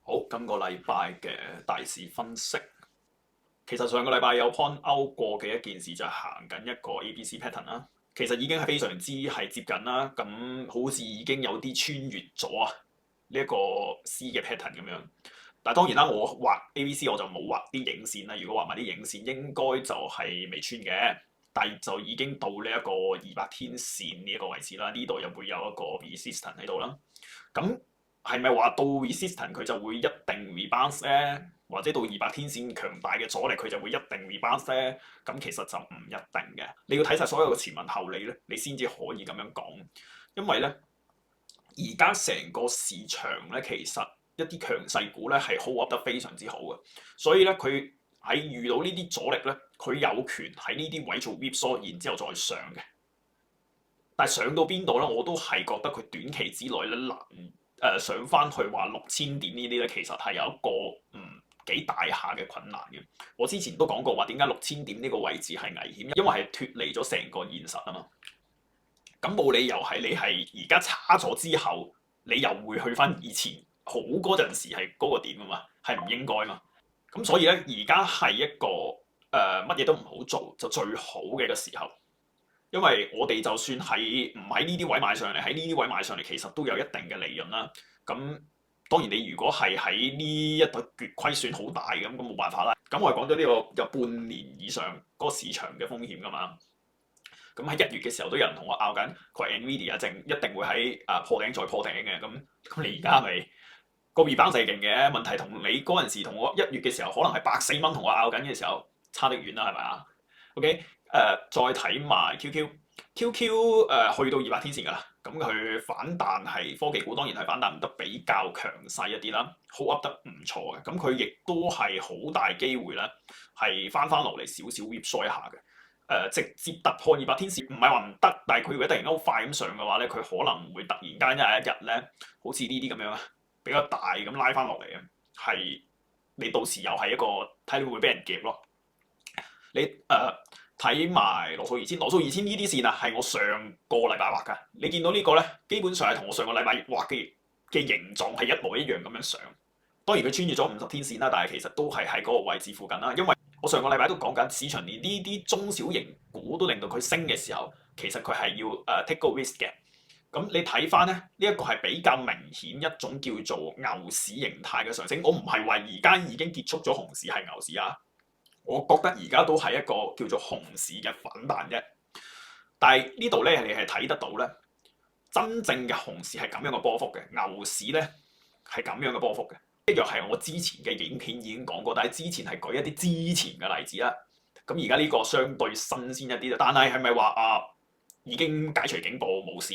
好，今個禮拜嘅大市分析，其實上個禮拜有 point out 過嘅一件事就係行緊一個 ABC pattern 啦。其實已經係非常之係接近啦，咁好似已經有啲穿越咗啊呢一個 C 嘅 pattern 咁樣。但係當然啦，我畫 ABC 我就冇畫啲影線啦。如果畫埋啲影線，應該就係未穿嘅，但係就已經到呢一個200天線呢一個位置啦。呢度又會有一個 resistance 喺度啦。咁係咪話到 resistance 佢就會一定 rebound 咧？或者到200天線強大嘅阻力佢就會一定 rebound 咧？咁其實就唔一定嘅。你要睇晒所有嘅前文後理咧，你先至可以咁樣講。因為咧，而家成個市場咧，其實一啲強勢股咧係 hold up 得非常之好嘅，所以咧佢喺遇到呢啲阻力咧，佢有權喺呢啲位做 whipsaw，然之後再上嘅。但係上到邊度咧，我都係覺得佢短期之內咧難上翻去話6000點呢啲咧，其實係有一個幾大下嘅困難嘅。我之前都講過話點解6000點呢個位置係危險，因為係脫離咗成個現實啊嘛。咁冇理由係你係而家差咗之後，你又會去翻以前好嗰陣時係嗰個點啊嘛，係唔應該嘛。咁所以咧，而家係一個乜嘢都唔好做就最好嘅一個時候。因為我哋就算係唔喺呢啲位買上嚟，喺呢啲位買上嚟，其實都有一定嘅利潤啦。咁當然你如果係喺呢一個月虧損好大嘅，咁冇辦法啦。咁我係講咗呢個有半年以上嗰個市場嘅風險噶嘛。咁喺1月嘅時候都有人同我拗緊，佢話 Nvidia 一定會喺破頂再破頂嘅。咁你而家係咪個 rebound 係勁嘅？問題同你嗰陣時同我1月嘅時候，可能係104蚊同我拗緊嘅時候差得遠啦，係咪啊？OK。再睇埋 QQ 去到200天線㗎啦，咁佢反彈係科技股，當然係反彈得比較強勢一啲啦，hold up 得唔錯嘅，咁佢亦都係好大機會咧，係翻落嚟少少 whipsaw 一下嘅。直接突破200天線唔係話唔得，但係佢如果突然間好快咁上嘅話咧，佢可能會突然間一日咧，好似呢啲咁樣啊，比較大咁拉翻落嚟嘅，係你到時又係一個睇你會俾人夾咯。你睇埋羅素二千，羅素二千呢啲線啊，係我上個禮拜畫㗎。你見到呢個咧，基本上係同我上個禮拜畫嘅形狀係一模一樣咁樣上。當然佢穿越咗50天線啦，但係其實都係喺嗰個位置附近啦。因為我上個禮拜都講緊，市場連呢啲中小型股都令到佢升嘅時候，其實佢係要take 個 risk 嘅。咁你睇翻咧，呢一個係比較明顯一種叫做牛市形態嘅上升。我唔係話而家已經結束咗熊市係牛市啊。我覺得而家都係一個叫做熊市嘅反彈啫，但係呢度咧，你係睇得到咧，真正嘅熊市係咁樣嘅波幅嘅，牛市咧係咁樣嘅波幅嘅。一樣係我之前嘅影片已經講過，但係之前係舉一啲之前嘅例子啦。咁而家呢個相對新鮮一啲，但係係咪話已經解除警報冇事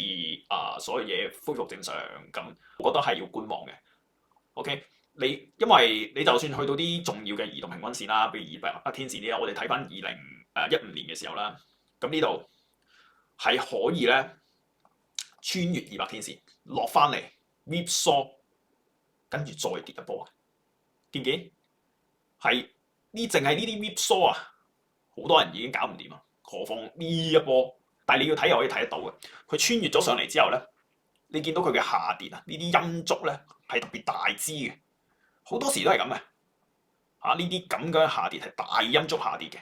所有嘢恢復正常咁？我覺得係要觀望嘅。OK。因為你就算去到啲重要嘅移動平均線啦，譬如200天線啲啦，我哋睇翻2015年嘅時候啦，咁呢度係可以咧穿越200天線落翻嚟 whipsaw，跟住再跌一波，見唔見？係淨係呢啲 whipsaw啊，好多人已經搞唔掂啊，何況呢一波？但係你要睇又可以睇得到嘅，佢穿越咗上嚟之後咧，你見到佢嘅下跌啊，呢啲陰燭咧係特別大支嘅。好多時都係咁嘅，呢啲咁嘅下跌係大陰燭下跌嘅，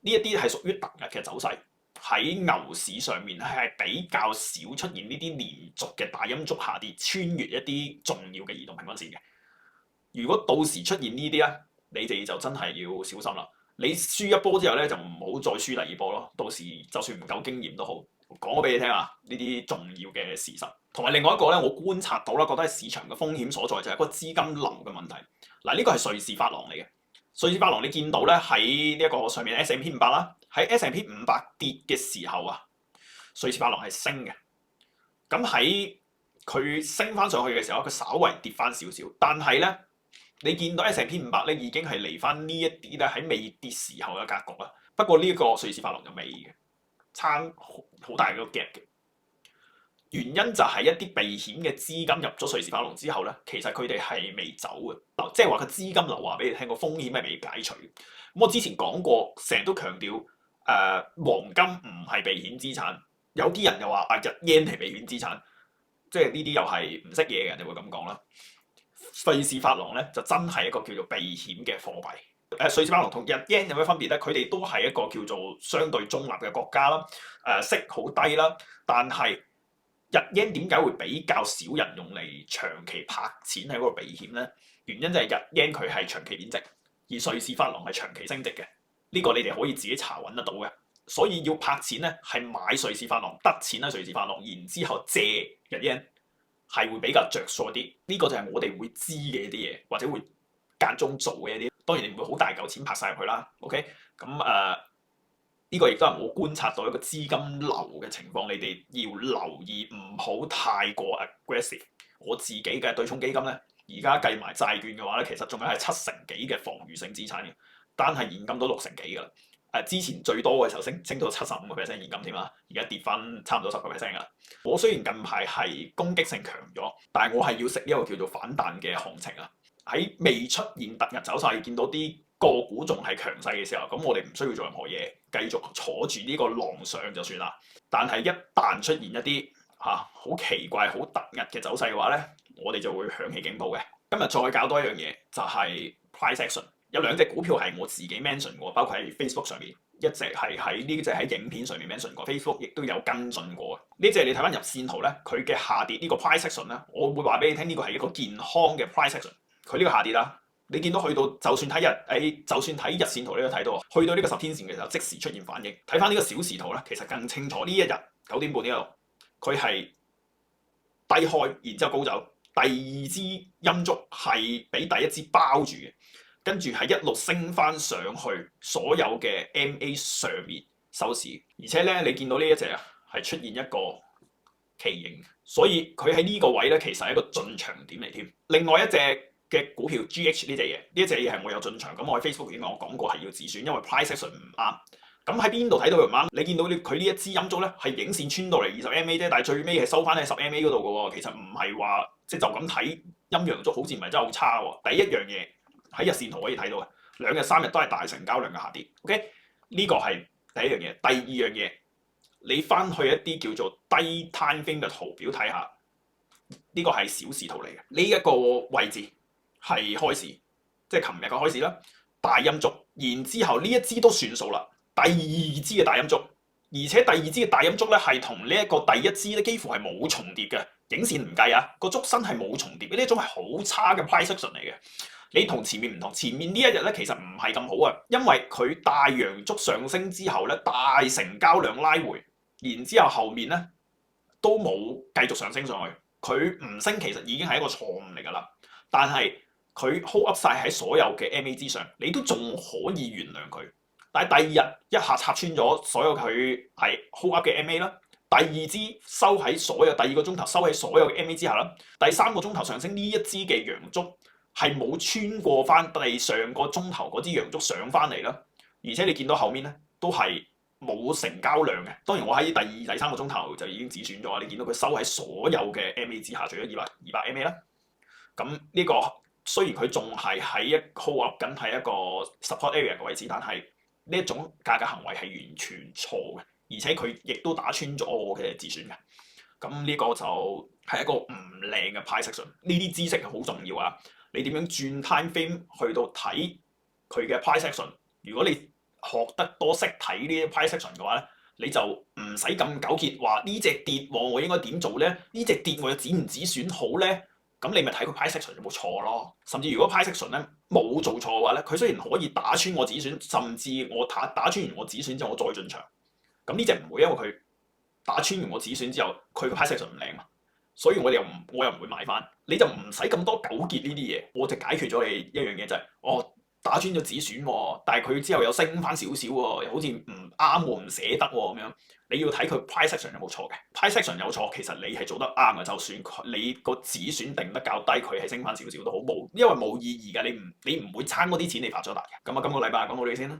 呢一啲係屬於特日嘅走勢，喺牛市上面係比較少出現呢啲連續嘅大陰燭下跌，穿越一啲重要嘅移動平均線嘅。如果到時出現呢啲咧，你哋就真係要小心啦。你輸一波之後咧，就唔好再輸第二波咯。到時就算唔夠經驗都好，講咗俾你聽啊，呢啲重要嘅事實。同埋另外一個咧，我觀察到啦，覺得係市場嘅風險所在就係嗰個資金流嘅問題。嗱，呢個係瑞士法郎嚟嘅。瑞士法郎你見到咧喺呢一個上面 S&P 500啦，喺 S&P 500跌嘅時候啊，瑞士法郎係升嘅。咁喺佢升翻上去嘅時候，佢稍為跌翻少少，但係咧你見到 S&P 500咧已經係嚟翻呢一啲咧喺未跌時候嘅格局啦。不過呢個瑞士法郎就未嘅，差好大個 gap 嘅。原因就係一啲避險嘅資金入咗瑞士法郎之後咧，其實佢哋係未走嘅，即係話個資金流話俾你聽，個風險係未解除。咁我之前講過，成日都強調黃金唔係避險資產，有啲人又話日 yen 係避險資產，即係呢啲又係唔識嘢嘅人就會咁講啦。瑞士法郎咧就真係一個叫做避險嘅貨幣。瑞士法郎同日 yen 有咩分別咧？佢哋都係一個叫做相對中立嘅國家啦，息好低啦，但係日 yen 點解會比較少人用嚟長期拍錢喺嗰個避險咧？原因就係日 yen 佢係長期貶值，而瑞士法郎係長期升值嘅。呢個你哋可以自己查揾得到嘅。所以要拍錢咧，係買瑞士法郎得錢啦，瑞士法郎，然之後借日 yen 係會比較着數啲。呢個就係我哋會知嘅一啲嘢，或者會間中做嘅一啲。當然你唔會好大嚿錢拍晒入去啦。OK， 咁呢個亦都係我觀察到一個資金流嘅情況，你哋要留意，唔好太過 aggressive。我自己嘅對沖基金咧，而家計埋債券嘅話咧，其實仲有係7成幾嘅防禦性資產嘅，單係現金都6成幾㗎啦。之前最多嘅時候升到75% 現金添啦，而家跌翻差唔多10%㗎啦。我雖然近排係攻擊性強咗，但係我係要食呢個叫做反彈嘅行情啊。喺未出現突日走勢，見到啲個股仲係強勢嘅時候，咁我哋唔需要做任何嘢，繼續坐住呢個浪上就算啦。但係一旦出現一啲好奇怪、好突兀嘅走勢嘅話咧，我哋就會響起警報嘅。今日再搞多一樣嘢，就係 price action。有2隻股票係我自己 mention 過，包括喺 Facebook 上面，一隻係喺影片上面 mention 過 ，Facebook 亦都有跟進過。呢隻你睇翻入線圖咧，佢嘅下跌呢個 price action 咧，我會話俾你聽，呢個係一個健康嘅 price action。佢呢個下跌啦，你見到去到就算睇日線圖你都睇到，去到呢個10天線嘅時候即時出現反應。睇翻呢個小時圖咧，其實更清楚。呢一日9點半呢度，佢係低開，然之後高走，第二支陰燭係俾第一支包住嘅。跟住係一路升翻上去所有嘅 MA 上面收市，而且咧你見到呢一隻係出現一個旗形，所以佢喺呢個位咧其實係一個進場點嚟添。另外一隻嘅股票 GH 呢隻嘢，呢一隻嘢係我有進場，咁我喺 Facebook 已經講過係要止損，因為 price action 唔啱。咁喺邊度睇到佢唔啱？你見到佢呢一支陰燭咧係影線穿到嚟20 MA 啫，但係最尾係收翻喺10 MA 嗰度嘅喎。其實唔係話就咁睇陰陽燭好似唔係真係好差喎。第一樣嘢。喺日線圖可以睇到嘅，2日3日都係大成交量嘅下跌。OK， 呢個係第一樣嘢。第二樣嘢，你翻去一啲叫做低 time frame 嘅圖表睇下，呢個係小時圖嚟嘅。呢一個位置係開市，即係琴日嘅開市啦，大陰燭。然之後呢一支都算數啦，第二支嘅大陰燭，而且第二支嘅大陰燭咧係同呢一個第一支咧幾乎係冇重疊嘅，影線唔計啊，個燭身係冇重疊嘅，呢一種係好差嘅 price action 嚟嘅。你同前面唔同，前面呢一日咧其實唔係咁好啊，因為佢大陽燭上升之後咧，大成交量拉回，然之後後面咧都冇繼續上升上去，佢唔升其實已經係一個錯誤嚟㗎啦。但係佢 hold up 晒喺所有嘅 MA 之上，你都仲可以原諒佢。但係第二日一下插穿咗所有佢係 hold up 嘅 MA 啦，第二支收喺第二個鐘頭收喺所有嘅 MA 之下啦，第3個鐘頭上升呢一支嘅陽燭。係冇穿過翻第上個鐘頭嗰支陽燭上翻嚟啦，而且你見到後面咧都係冇成交量嘅。當然我喺第2、第3個鐘頭就已經止損咗，你見到佢收喺所有嘅 MA 之下，除咗200 MA 啦。咁呢個雖然佢仲係喺一 hold up 緊係一個 support area 嘅位置，但係呢一種價格行為係完全錯嘅，而且佢亦都打穿咗我嘅止損嘅。咁呢個就係一個唔靚嘅 price action。呢啲知識係好重要啊！你點樣轉 time frame 去到睇佢嘅 price action？ 如果你學得多識睇呢啲 price action 嘅話咧，你就唔使咁糾結話呢隻跌喎，我應該點做咧？呢隻跌我又止唔止損好咧？咁你咪睇佢 price action 有冇錯咯。甚至如果 price action 咧冇做錯嘅話咧，佢雖然可以打穿我止損，甚至我打穿完我止損之後我再進場，咁呢隻唔會，因為佢打穿完我止損之後，佢個 price action 唔靚嘛。所以我又唔會買翻，你就唔使咁多糾結呢啲嘢，我就解決咗你一樣嘢就係，打穿咗止損喎，但係佢之後又升翻少少喎，又好似唔啱喎，唔捨得喎咁樣。你要睇佢 price action 有冇錯嘅 ，price action 有錯，其實你係做得啱嘅，就算你個止損定得較低，佢係升翻少少都好，因為冇意義㗎，你唔會撐嗰啲錢你發咗達嘅。咁今個禮拜講到呢度先啦。